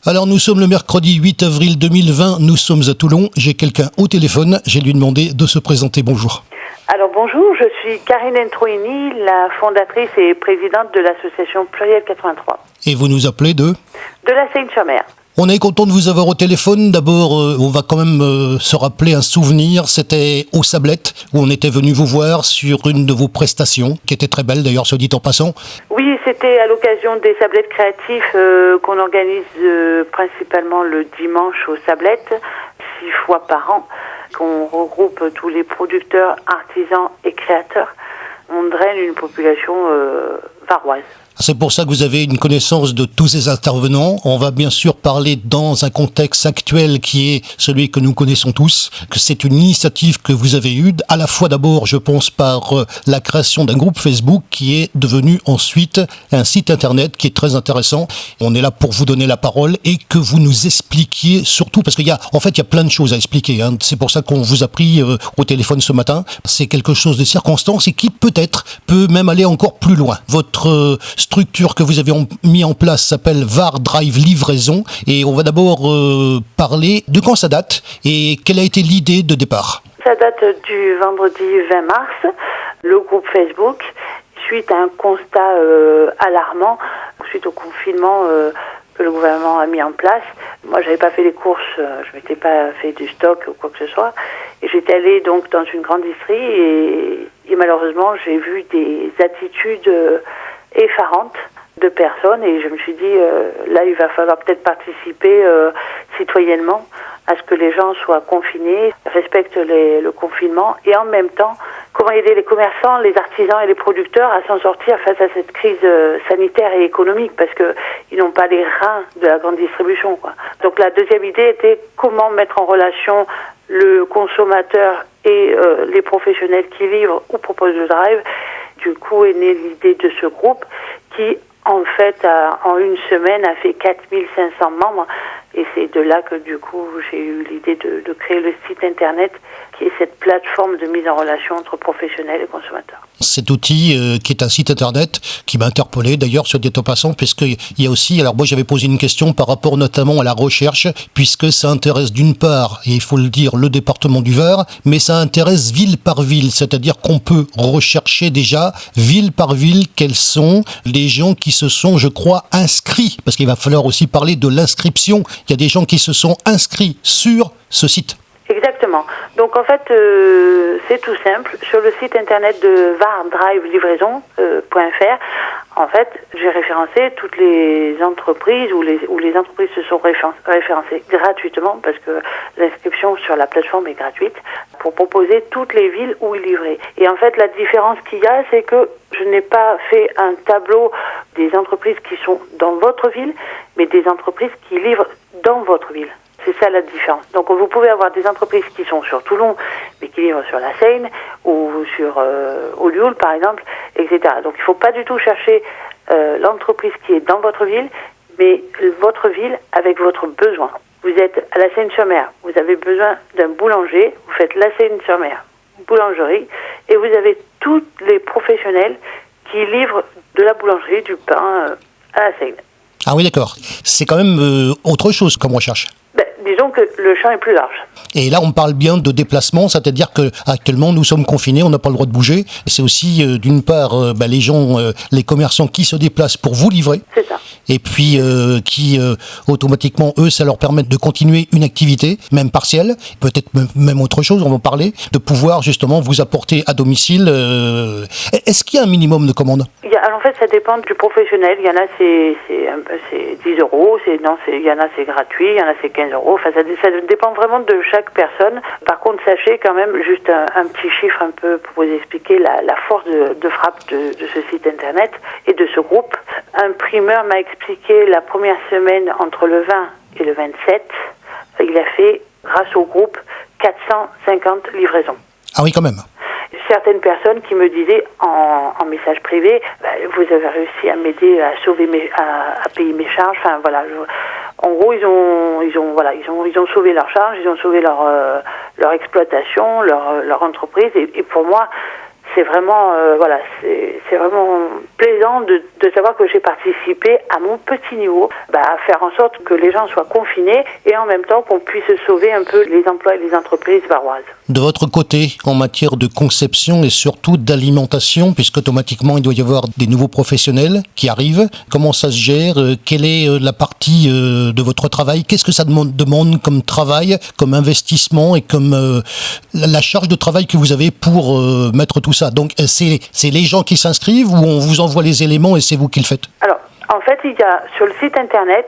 Alors nous sommes le mercredi 8 avril 2020, nous sommes à Toulon. J'ai quelqu'un au téléphone, j'ai lui demandé de se présenter. Bonjour. Alors bonjour, je suis Karine Entroini, la fondatrice et présidente de l'association Pluriel 83. Et vous nous appelez de la Seine-sur-Mer. On est content de vous avoir au téléphone. D'abord, on va quand même se rappeler un souvenir. C'était aux Sablettes, où on était venu vous voir sur une de vos prestations, qui était très belle d'ailleurs, soit dit en passant. Oui, c'était à l'occasion des Sablettes créatifs qu'on organise principalement le dimanche aux Sablettes, 6 fois par an, qu'on regroupe tous les producteurs, artisans et créateurs. On draine une population varoise. C'est pour ça que vous avez une connaissance de tous ces intervenants. On va bien sûr parler dans un contexte actuel qui est celui que nous connaissons tous, que c'est une initiative que vous avez eue, à la fois d'abord, je pense, par la création d'un groupe Facebook qui est devenu ensuite un site internet qui est très intéressant. On est là pour vous donner la parole et que vous nous expliquiez surtout, parce qu'il y a plein de choses à expliquer. C'est pour ça qu'on vous a pris au téléphone ce matin. C'est quelque chose de circonstance et qui peut-être peut même aller encore plus loin. Votre structure que vous avez mis en place s'appelle VAR Drive Livraison et on va d'abord parler de quand ça date et quelle a été l'idée de départ. Ça date du vendredi 20 mars, le groupe Facebook, suite à un constat alarmant, suite au confinement que le gouvernement a mis en place. Moi, j'avais pas fait les courses, je m'étais pas fait du stock ou quoi que ce soit, et j'étais allée donc dans une grande épicerie et malheureusement j'ai vu des attitudes effarante de personnes et je me suis dit là il va falloir peut-être participer citoyennement à ce que les gens soient confinés, respectent le confinement et en même temps comment aider les commerçants, les artisans et les producteurs à s'en sortir face à cette crise sanitaire et économique parce que ils n'ont pas les reins de la grande distribution, quoi. Donc la deuxième idée était comment mettre en relation le consommateur et les professionnels qui livrent ou proposent le drive. Du coup est née l'idée de ce groupe qui, en fait, en une semaine, a fait 4500 membres. Et c'est de là que, du coup, j'ai eu l'idée de créer le site Internet qui est cette plateforme de mise en relation entre professionnels et consommateurs. Cet outil qui est un site Internet qui m'a interpellé d'ailleurs sur des passants puisqu'il y a aussi, alors moi j'avais posé une question par rapport notamment à la recherche puisque ça intéresse d'une part, et il faut le dire, le département du Var, mais ça intéresse ville par ville, c'est-à-dire qu'on peut rechercher déjà ville par ville quels sont les gens qui se sont, je crois, inscrits, parce qu'il va falloir aussi parler de l'inscription. Il y a des gens qui se sont inscrits sur ce site. Exactement. Donc en fait, c'est tout simple. Sur le site internet de vardrivelivraison.fr, en fait, j'ai référencé toutes les entreprises où les entreprises se sont référencées gratuitement parce que l'inscription sur la plateforme est gratuite pour proposer toutes les villes où ils livraient. Et en fait, la différence qu'il y a, c'est que je n'ai pas fait un tableau des entreprises qui sont dans votre ville, mais des entreprises qui livrent dans votre ville. C'est ça la différence. Donc vous pouvez avoir des entreprises qui sont sur Toulon, mais qui livrent sur la Seine, ou sur Olioul par exemple, etc. Donc il ne faut pas du tout chercher l'entreprise qui est dans votre ville, mais votre ville avec votre besoin. Vous êtes à la Seine-sur-Mer, vous avez besoin d'un boulanger, vous faites la Seine-sur-Mer, boulangerie, et vous avez tous les professionnels qui livrent de la boulangerie, du pain à la Seine. Ah oui, d'accord. C'est quand même autre chose comme recherche. Disons que le champ est plus large. Et là, on parle bien de déplacement, c'est-à-dire que actuellement nous sommes confinés, on n'a pas le droit de bouger. Et c'est aussi, d'une part, les gens, les commerçants qui se déplacent pour vous livrer. C'est ça. Et puis qui, automatiquement, eux, ça leur permet de continuer une activité, même partielle, peut-être même autre chose, on va en parler, de pouvoir justement vous apporter à domicile. Est-ce qu'il y a un minimum de commandes ? En fait, ça dépend du professionnel. Il y en a, c'est 10 euros. Il y en a, c'est gratuit. Il y en a, c'est 15 euros. Enfin, ça dépend vraiment de chaque personne. Par contre, sachez quand même, juste un petit chiffre un peu pour vous expliquer la force de frappe de ce site internet et de ce groupe. Un primeur m'a expliqué la première semaine entre le 20 et le 27, il a fait, grâce au groupe, 450 livraisons. Ah oui, quand même. Certaines personnes qui me disaient en message privé, vous avez réussi à m'aider à payer mes charges. Enfin voilà, en gros ils ont sauvé leurs charges, ils ont sauvé leur exploitation, leur entreprise. Et pour moi, c'est vraiment, c'est vraiment plaisant de savoir que j'ai participé à mon petit niveau à faire en sorte que les gens soient confinés et en même temps qu'on puisse sauver un peu les emplois et les entreprises varoises. De votre côté, en matière de conception et surtout d'alimentation, puisque automatiquement il doit y avoir des nouveaux professionnels qui arrivent, comment ça se gère? Quelle est la partie de votre travail? Qu'est-ce que ça demande comme travail, comme investissement et comme la charge de travail que vous avez pour mettre tout ça? Donc c'est les gens qui s'inscrivent ou on vous envoie les éléments et c'est vous qui le faites? Alors, en fait, il y a sur le site internet,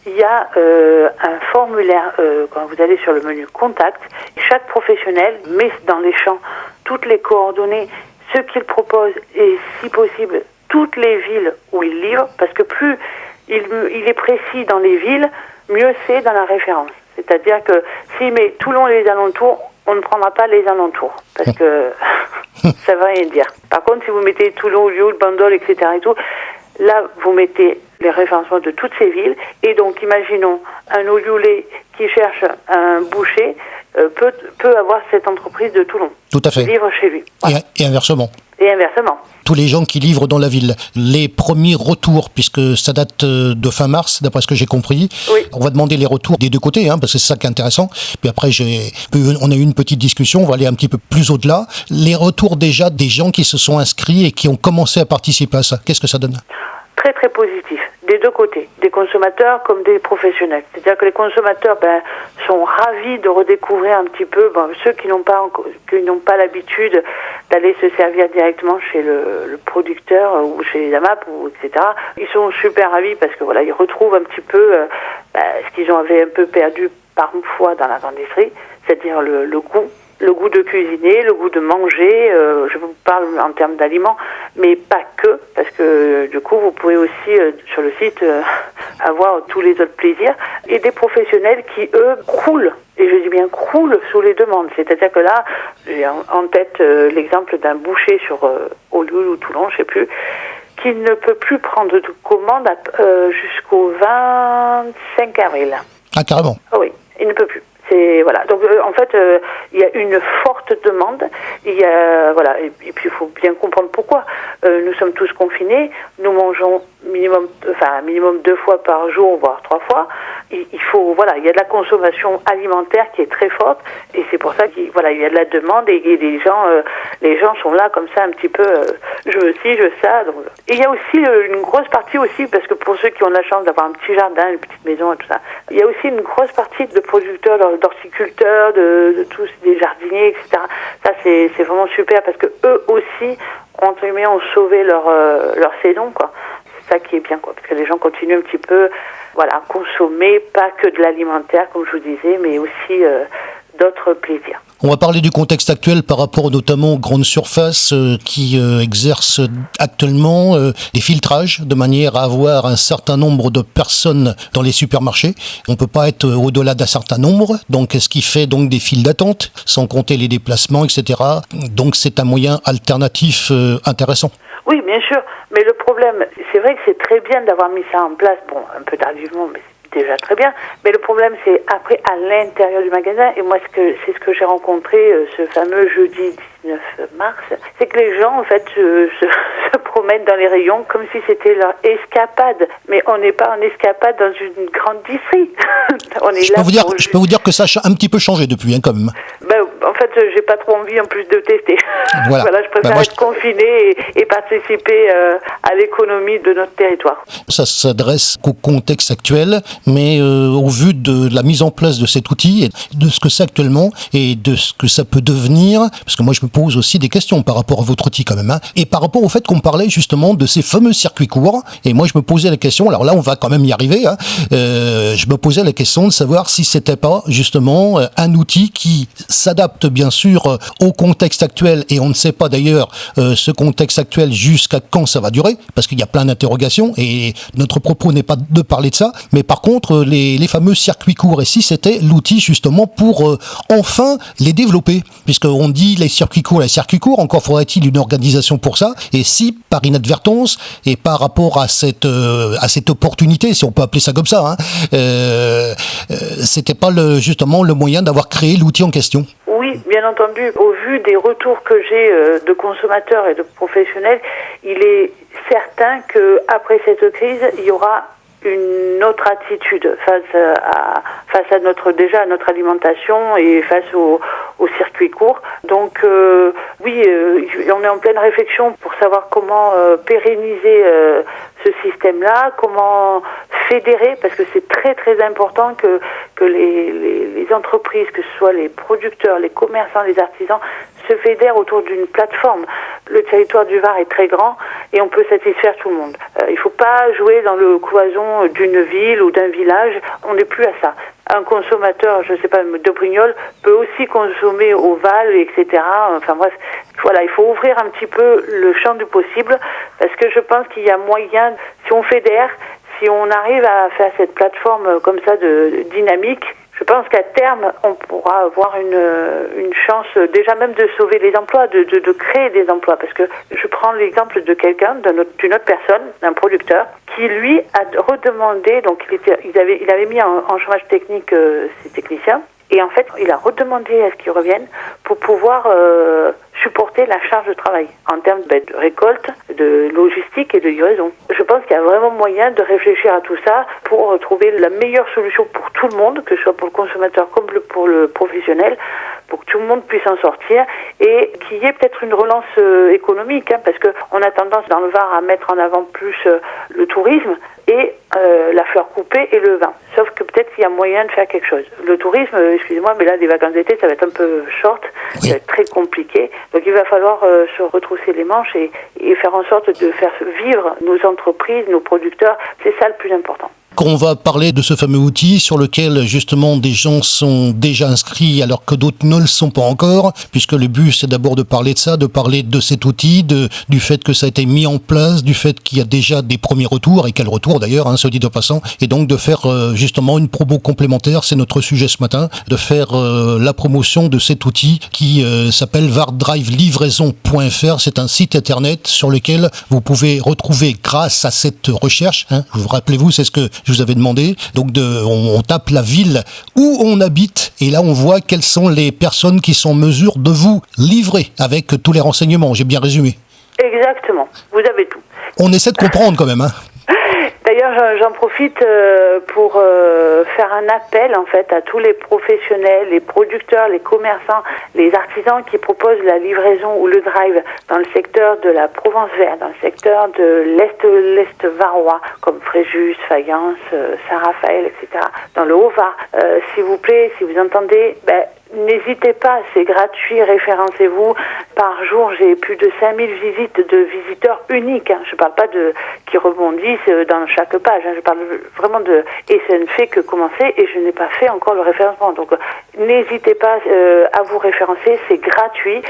il y a un formulaire quand vous allez sur le menu contact. Chaque professionnel met dans les champs toutes les coordonnées, ce qu'il propose et si possible toutes les villes où il livre, parce que plus il est précis dans les villes, mieux c'est dans la référence. C'est-à-dire que s'il met Toulon et les alentours, on ne prendra pas les alentours, parce que ça ne veut rien dire. Par contre, si vous mettez Toulon, Lyon, Bandol, etc. et tout, là, vous mettez les référencements de toutes ces villes. Et donc, imaginons un Olioulé qui cherche un boucher peut avoir cette entreprise de Toulon. Tout à fait. Livre chez lui. Voilà. Et inversement. Et inversement. Tous les gens qui livrent dans la ville. Les premiers retours, puisque ça date de fin mars, d'après ce que j'ai compris. Oui. On va demander les retours des deux côtés, parce que c'est ça qui est intéressant. Puis après, on a eu une petite discussion, on va aller un petit peu plus au-delà. Les retours déjà des gens qui se sont inscrits et qui ont commencé à participer à ça, qu'est-ce que ça donne? Très très positif, des deux côtés, des consommateurs comme des professionnels. C'est-à-dire que les consommateurs sont ravis de redécouvrir un petit peu ceux qui n'ont pas l'habitude d'aller se servir directement chez le producteur ou chez les AMAP etc. Ils sont super ravis parce que ils retrouvent un petit peu ce qu'ils avaient un peu perdu parfois dans la grande industrie, c'est-à-dire le goût de cuisiner, le goût de manger, je vous parle en termes d'aliments, mais pas que, parce que du coup vous pouvez aussi sur le site avoir tous les autres plaisirs, et des professionnels qui eux croulent, et je dis bien croulent sous les demandes, c'est-à-dire que là, j'ai en tête l'exemple d'un boucher sur Olioul ou Toulon, je sais plus, qui ne peut plus prendre de commande jusqu'au 25 avril. Ah, carrément. Oui, il ne peut plus. Donc en fait il y a une forte demande, et puis il faut bien comprendre pourquoi. Nous sommes tous confinés, nous mangeons minimum 2 fois par jour, voire 3 fois. Il y a de la consommation alimentaire qui est très forte, et c'est pour ça qu'il y a de la demande, et les gens sont là comme ça un petit peu je veux ci, je veux ça. Donc. Et il y a aussi une grosse partie aussi, parce que pour ceux qui ont la chance d'avoir un petit jardin, une petite maison et tout ça, il y a aussi une grosse partie de producteurs, d'horticulteurs, de tous des jardiniers, etc. Ça c'est vraiment super, parce que eux aussi entre guillemets ont sauvé leur saison, quoi. C'est ça qui est bien, quoi, parce que les gens continuent un petit peu à consommer pas que de l'alimentaire comme je vous disais, mais aussi d'autres plaisirs. On va parler du contexte actuel par rapport notamment aux grandes surfaces qui exercent actuellement des filtrages de manière à avoir un certain nombre de personnes dans les supermarchés. On ne peut pas être au-delà d'un certain nombre, donc ce qui fait donc des files d'attente, sans compter les déplacements, etc. Donc c'est un moyen alternatif intéressant. Oui, bien sûr, mais le problème, c'est vrai que c'est très bien d'avoir mis ça en place, un peu tardivement, mais c'est déjà très bien, mais le problème c'est après à l'intérieur du magasin, et moi c'est ce que j'ai rencontré ce fameux jeudi 19 mars, c'est que les gens en fait se promènent dans les rayons comme si c'était leur escapade, mais on n'est pas en escapade dans une grande disserie. Je peux vous dire que ça a un petit peu changé depuis, quand même. En fait, j'ai pas trop envie en plus de tester. Voilà. Je préfère être confiné et participer à l'économie de notre territoire. Ça s'adresse qu'au contexte actuel, mais au vu de la mise en place de cet outil, et de ce que c'est actuellement et de ce que ça peut devenir, parce que moi je me pose aussi des questions par rapport à votre outil quand même, et par rapport au fait qu'on parlait justement de ces fameux circuits courts, et moi je me posais la question, alors là on va quand même y arriver, je me posais la question de savoir si c'était pas justement un outil qui s'adapte bien sûr au contexte actuel, et on ne sait pas d'ailleurs ce contexte actuel jusqu'à quand ça va durer, parce qu'il y a plein d'interrogations, et notre propos n'est pas de parler de ça, mais par contre les fameux circuits courts, et si c'était l'outil justement pour enfin les développer, puisqu'on dit les circuits courts, encore faudrait-il une organisation pour ça, et si par inadvertance, et par rapport à cette opportunité, si on peut appeler ça comme ça, c'était pas justement le moyen d'avoir créé l'outil en question. Oui, bien entendu. Au vu des retours que j'ai de consommateurs et de professionnels, il est certain que après cette crise, il y aura une autre attitude face à notre alimentation et face au circuit court. Donc oui, on est en pleine réflexion pour savoir comment pérenniser ce système-là, comment fédérer, parce que c'est très très important que les entreprises, que ce soit les producteurs, les commerçants, les artisans, se fédèrent autour d'une plateforme. Le territoire du Var est très grand et on peut satisfaire tout le monde. Il ne faut pas jouer dans le cloison d'une ville ou d'un village. On n'est plus à ça. Un consommateur, je ne sais pas, de Brignoles peut aussi consommer au Val, etc. Enfin bref, voilà, il faut ouvrir un petit peu le champ du possible parce que je pense qu'il y a moyen, si on fédère, si on arrive à faire cette plateforme comme ça de dynamique, je pense qu'à terme, on pourra avoir une chance déjà même de sauver les emplois, de créer des emplois. Parce que je prends l'exemple de quelqu'un, d'une autre personne, d'un producteur, qui lui a redemandé, donc il avait mis en chômage technique ses techniciens, et en fait, il a redemandé à ce qu'ils reviennent pour pouvoir supporter la charge de travail en termes de récolte, de logistique et de livraison. Je pense qu'il y a vraiment moyen de réfléchir à tout ça pour trouver la meilleure solution pour tout le monde, que ce soit pour le consommateur comme pour le professionnel, pour que tout le monde puisse en sortir et qu'il y ait peut-être une relance économique, parce que on a tendance dans le Var à mettre en avant plus le tourisme et la fleur coupée et le vin. Sauf que peut-être qu'il y a moyen de faire quelque chose. Le tourisme, excusez-moi, mais là, des vacances d'été, ça va être un peu short, ça va être très compliqué. Donc il va falloir se retrousser les manches et faire en sorte de faire vivre nos entreprises, nos producteurs. C'est ça le plus important. On va parler de ce fameux outil sur lequel justement des gens sont déjà inscrits alors que d'autres ne le sont pas encore, puisque le but c'est d'abord de parler de ça, de parler de cet outil, du fait que ça a été mis en place, du fait qu'il y a déjà des premiers retours, et quel retour d'ailleurs, se dit de passant, et donc de faire justement une promo complémentaire, c'est notre sujet ce matin, de faire la promotion de cet outil qui s'appelle vardrivelivraison.fr. C'est un site internet sur lequel vous pouvez retrouver, grâce à cette recherche, vous rappelez-vous, c'est ce que je vous avais demandé, donc on tape la ville où on habite et là on voit quelles sont les personnes qui sont en mesure de vous livrer avec tous les renseignements. J'ai bien résumé. Exactement, vous avez tout. On essaie de comprendre quand même. D'ailleurs, j'en profite pour faire un appel en fait à tous les professionnels, les producteurs, les commerçants, les artisans qui proposent la livraison ou le drive dans le secteur de la Provence verte, dans le secteur de l'Est varois, comme Fréjus, Fayence, Saint-Raphaël, etc. Dans le Haut-Var, s'il vous plaît, si vous entendez, n'hésitez pas, c'est gratuit, référencez-vous. Par jour, j'ai plus de 5000 visites de visiteurs uniques. Je ne parle pas qui rebondissent dans chaque page. Je parle vraiment et ça ne fait que commencer et je n'ai pas fait encore le référencement. Donc, n'hésitez pas à vous référencer, c'est gratuit.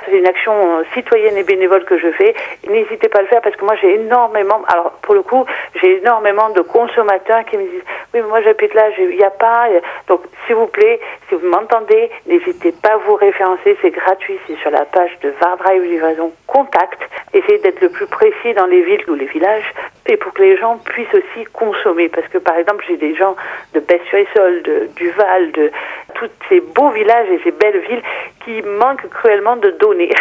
C'est une action citoyenne et bénévole que je fais. N'hésitez pas à le faire parce que moi, j'ai énormément, alors pour le coup, j'ai énormément de consommateurs qui me disent « Oui, mais moi j'habite là, il n'y a pas... » Donc, s'il vous plaît, si vous m'entendez, n'hésitez pas à vous référencer, c'est gratuit, c'est sur la page de Vardrive Livraison Contact. Essayez d'être le plus précis dans les villes ou les villages et pour que les gens puissent aussi consommer. Parce que par exemple, j'ai des gens de Besse-sur-Essole, du Val, de tous ces beaux villages et ces belles villes qui manquent cruellement de données.